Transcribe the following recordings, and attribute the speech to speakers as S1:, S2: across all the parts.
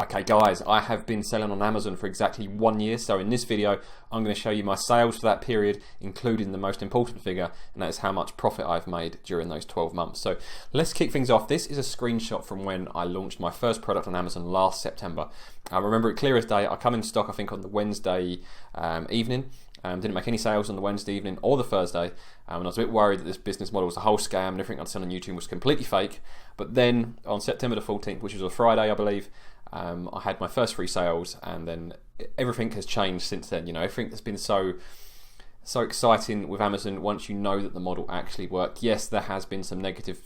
S1: Okay guys, I have been selling on Amazon for exactly 1 year, so in this video I'm going to show you my sales for that period, including the most important figure, and that is how much profit I've made during those 12 months. So let's kick things off. This is a screenshot from when I launched my first product on Amazon last September. I remember it clear as day. I come in stock I think on the Wednesday evening. Didn't make any sales on the Wednesday evening or the Thursday, and I was a bit worried that this business model was a whole scam and everything I'd seen on YouTube was completely fake. But then on September the 14th, which was a Friday I believe, I had my first 3 sales, and then everything has changed since then. You know, everything has been so exciting with Amazon once you know that the model actually worked. Yes, there has been some negative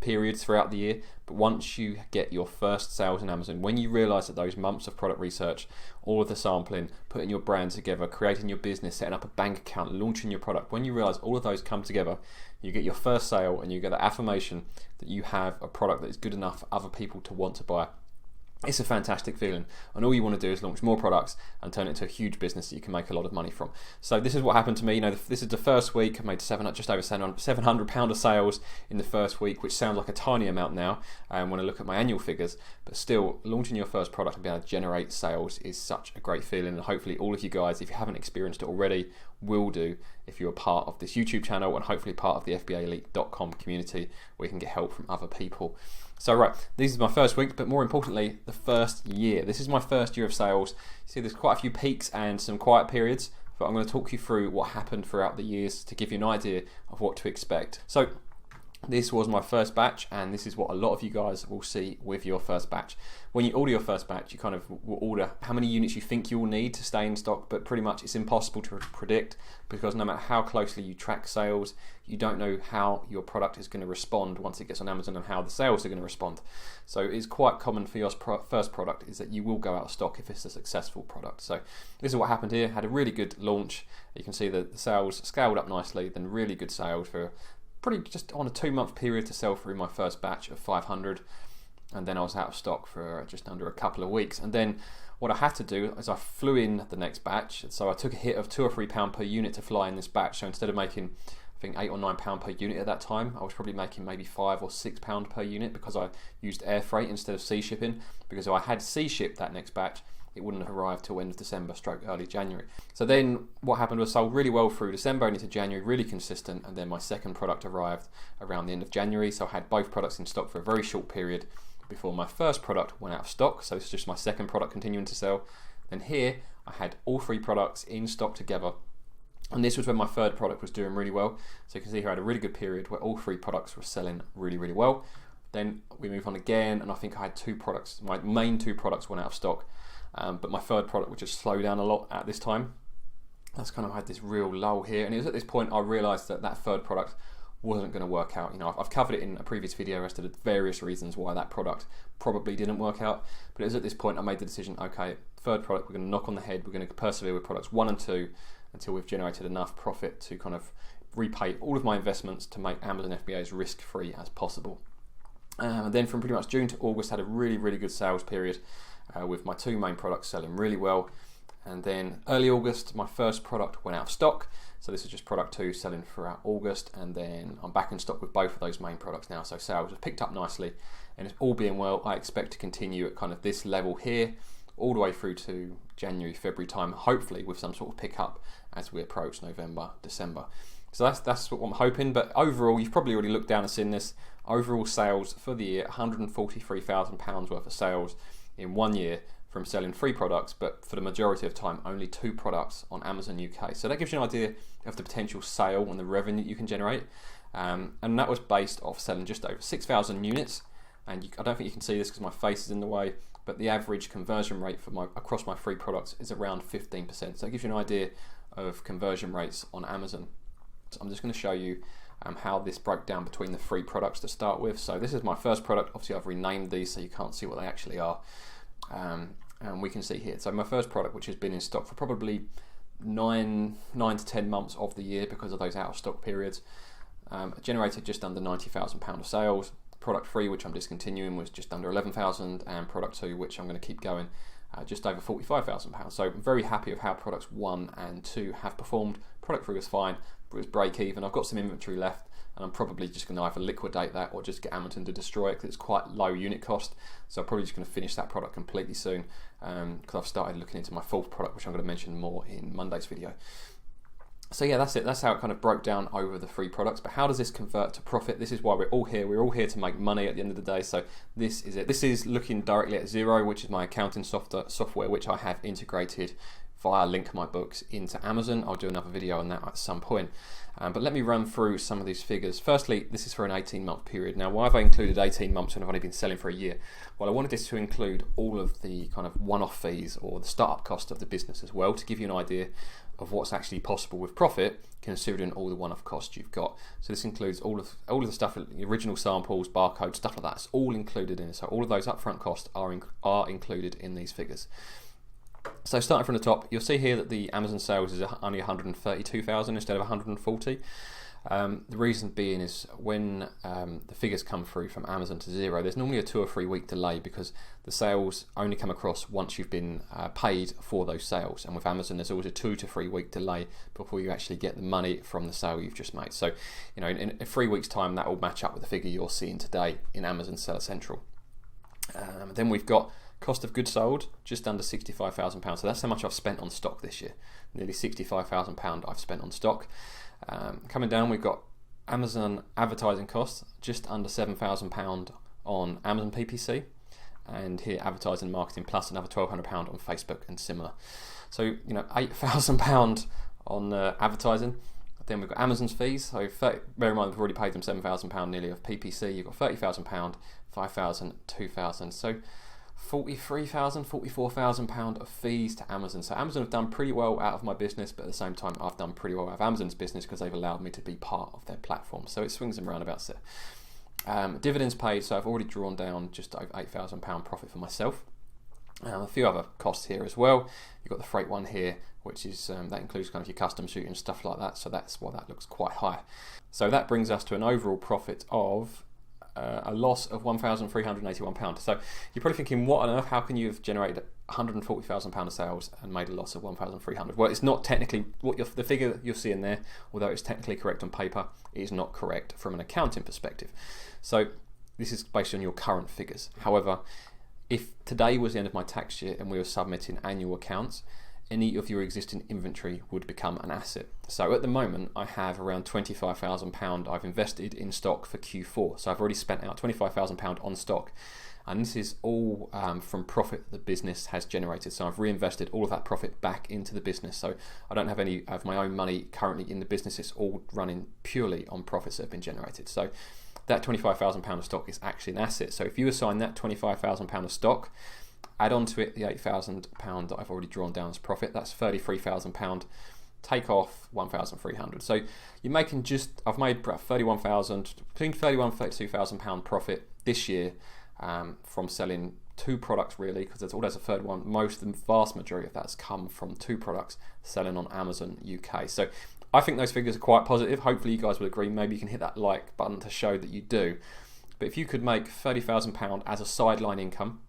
S1: periods throughout the year, but once you get your first sales on Amazon, when you realize that those months of product research, all of the sampling, putting your brand together, creating your business, setting up a bank account, launching your product, when you realize all of those come together, you get your first sale and you get the affirmation that you have a product that is good enough for other people to want to buy. It's a fantastic feeling, and all you want to do is launch more products and turn it into a huge business that you can make a lot of money from. So this is what happened to me. You know, this is the first week. I made just over £700 of sales in the first week, which sounds like a tiny amount now when I look at my annual figures. But still, launching your first product and being able to generate sales is such a great feeling, and hopefully all of you guys, if you haven't experienced it already, will do if you're part of this YouTube channel and hopefully part of the FBAelite.com community where you can get help from other people. So right, this is my first week, but more importantly, the first year. This is my first year of sales. You see there's quite a few peaks and some quiet periods, but I'm going to talk you through what happened throughout the years to give you an idea of what to expect. So this was my first batch, and this is what a lot of you guys will see with your first batch. When you order your first batch, you kind of will order how many units you think you will need to stay in stock, but pretty much it's impossible to predict, because no matter how closely you track sales, you don't know how your product is going to respond once it gets on Amazon and how the sales are going to respond. So it's quite common for your first product is that you will go out of stock if it's a successful product. So this is what happened here. Had a really good launch. You can see that the sales scaled up nicely, then really good sales for pretty just on a 2-month period to sell through my first batch of 500, and then I was out of stock for just under a couple of weeks. And then what I had to do is I flew in the next batch, so I took a hit of £2 or £3 per unit to fly in this batch. So instead of making I think £8 or £9 per unit at that time, I was probably making maybe £5 or £6 per unit because I used air freight instead of sea shipping, because if I had sea shipped that next batch, it wouldn't have arrived till end of December / early January. So then what happened was sold really well through December and into January, really consistent, and then my second product arrived around the end of January. So I had both products in stock for a very short period before my first product went out of stock. So this is just my second product continuing to sell. Then here I had all 3 products in stock together, and this was when my third product was doing really well. So you can see here I had a really good period where all 3 products were selling really, really well. Then we move on again, and I think I had 2 products. My main 2 products went out of stock. But my third product would just slow down a lot at this time. That's kind of had this real lull here, and it was at this point I realised that that third product wasn't going to work out. You know, I've covered it in a previous video as to the various reasons why that product probably didn't work out. But it was at this point I made the decision, okay, third product, we're going to knock on the head. We're going to persevere with products 1 and 2 until we've generated enough profit to kind of repay all of my investments to make Amazon FBA as risk-free as possible. And then from pretty much June to August, had a really, really good sales period. With my 2 main products selling really well. And then early August, my first product went out of stock. So this is just product 2 selling throughout August, and then I'm back in stock with both of those main products now. So sales have picked up nicely, and it's all being well, I expect to continue at kind of this level here all the way through to January, February time, hopefully with some sort of pickup as we approach November, December. So that's what I'm hoping. But overall, you've probably already looked down and seen this. Overall sales for the year, £143,000 worth of sales in 1 year from selling 3 products, but for the majority of time only 2 products on Amazon UK. So that gives you an idea of the potential sale and the revenue you can generate, and that was based off selling just over 6,000 units. And I don't think you can see this because my face is in the way, but the average conversion rate for across my 3 products is around 15%. So that gives you an idea of conversion rates on Amazon. So I'm just going to show you how this broke down between the 3 products to start with. So this is my first product. Obviously I've renamed these so you can't see what they actually are. And we can see here, so my first product, which has been in stock for probably 9 to 10 months of the year because of those out of stock periods, generated just under £90,000 of sales. Product 3, which I'm discontinuing, was just under £11,000, and product 2, which I'm going to keep going, just over £45,000. So I'm very happy with how products 1 and 2 have performed. Product 3 was fine, but it was break even. I've got some inventory left, and I'm probably just going to either liquidate that or just get Amazon to destroy it because it's quite low unit cost. So I'm probably just going to finish that product completely soon because I've started looking into my fourth product, which I'm going to mention more in Monday's video. So yeah, that's it. That's how it kind of broke down over the 3 products. But how does this convert to profit? This is why we're all here. We're all here to make money at the end of the day. So this is it. This is looking directly at Xero, which is my accounting software, which I have integrated via Link My Books into Amazon. I'll do another video on that at some point. But let me run through some of these figures. Firstly, this is for an 18-month period. Now, why have I included 18 months when I've only been selling for a year? Well, I wanted this to include all of the kind of one-off fees or the startup cost of the business as well, to give you an idea of what's actually possible with profit, considering all the one-off costs you've got. So this includes all of the stuff, the original samples, barcodes, stuff like that. It's all included in it. So all of those upfront costs are included in these figures. So starting from the top, you'll see here that the Amazon sales is only 132,000 instead of 140. The reason being is when the figures come through from Amazon to Xero, there's normally a 2 or 3 week delay because the sales only come across once you've been paid for those sales. And with Amazon, there's always a 2 to 3 week delay before you actually get the money from the sale you've just made. So, you know, in 3 weeks' time, that will match up with the figure you're seeing today in Amazon Seller Central. Then we've got cost of goods sold, just under £65,000. So that's how much I've spent on stock this year. Nearly £65,000 I've spent on stock. Coming down, we've got Amazon advertising costs, just under £7,000 on Amazon PPC. And here, advertising and marketing plus another £1,200 on Facebook and similar. So, you know, £8,000 on advertising. Then we've got Amazon's fees. So bear in mind, we've already paid them £7,000 nearly of PPC. You've got £30,000, £5,000, £2,000. So £43,000, £44,000 of fees to Amazon. So Amazon have done pretty well out of my business, but at the same time, I've done pretty well out of Amazon's business because they've allowed me to be part of their platform. So it swings and roundabouts there. Dividends paid, so I've already drawn down just over £8,000 profit for myself. A few other costs here as well. You've got the freight one here, which is that includes kind of your custom shooting and stuff like that. So that's why that looks quite high. So that brings us to an overall profit of a loss of £1,381. So you're probably thinking, what on earth? How can you have generated £140,000 of sales and made a loss of £1,300? Well, it's not technically the figure that you're seeing there, although it's technically correct on paper, it is not correct from an accounting perspective. So this is based on your current figures. However, if today was the end of my tax year and we were submitting annual accounts, any of your existing inventory would become an asset. So at the moment, I have around £25,000 I've invested in stock for Q4. So I've already spent out £25,000 on stock. And this is all from profit the business has generated. So I've reinvested all of that profit back into the business. So I don't have any of my own money currently in the business. It's all running purely on profits that have been generated. So that £25,000 of stock is actually an asset. So if you assign that £25,000 of stock, add on to it the £8,000 that I've already drawn down as profit, that's £33,000. Take off £1,300. So you're making I've made between £31,000 and £32,000 profit this year from selling 2 products really, because there's always a third one. The vast majority of that's come from 2 products selling on Amazon UK. So I think those figures are quite positive. Hopefully you guys will agree. Maybe you can hit that like button to show that you do. But if you could make £30,000 as a sideline income,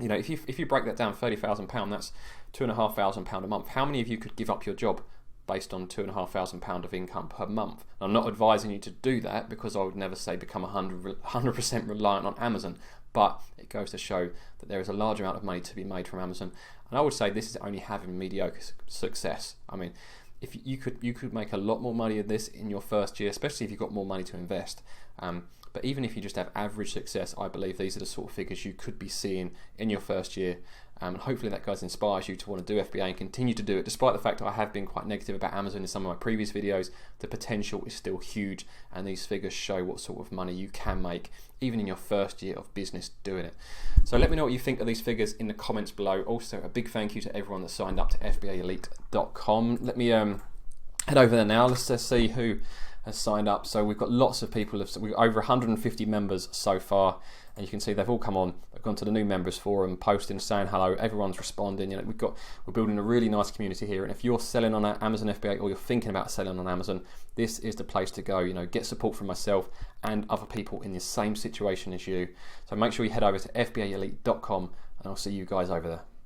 S1: you know, if you break that down, £30,000, that's £2,500 a month. How many of you could give up your job based on £2,500 of income per month? I'm not advising you to do that because I would never say become 100% reliant on Amazon, but it goes to show that there is a large amount of money to be made from Amazon. And I would say this is only having mediocre success. I mean, if you could make a lot more money of this in your first year, especially if you've got more money to invest. But even if you just have average success, I believe these are the sort of figures you could be seeing in your first year. And hopefully that guys inspires you to want to do FBA and continue to do it. Despite the fact that I have been quite negative about Amazon in some of my previous videos, the potential is still huge, and these figures show what sort of money you can make even in your first year of business doing it. So let me know what you think of these figures in the comments below. Also, a big thank you to everyone that signed up to FBAelite.com. Let me head over there now. Let's see who has signed up. So we've got lots of people. We've got over 150 members so far, and you can see they've all come on. They've gone to the new members forum, posting, saying hello. Everyone's responding. You know, we're building a really nice community here. And if you're selling on Amazon FBA or you're thinking about selling on Amazon, this is the place to go. You know, get support from myself and other people in the same situation as you. So make sure you head over to FBAelite.com, and I'll see you guys over there.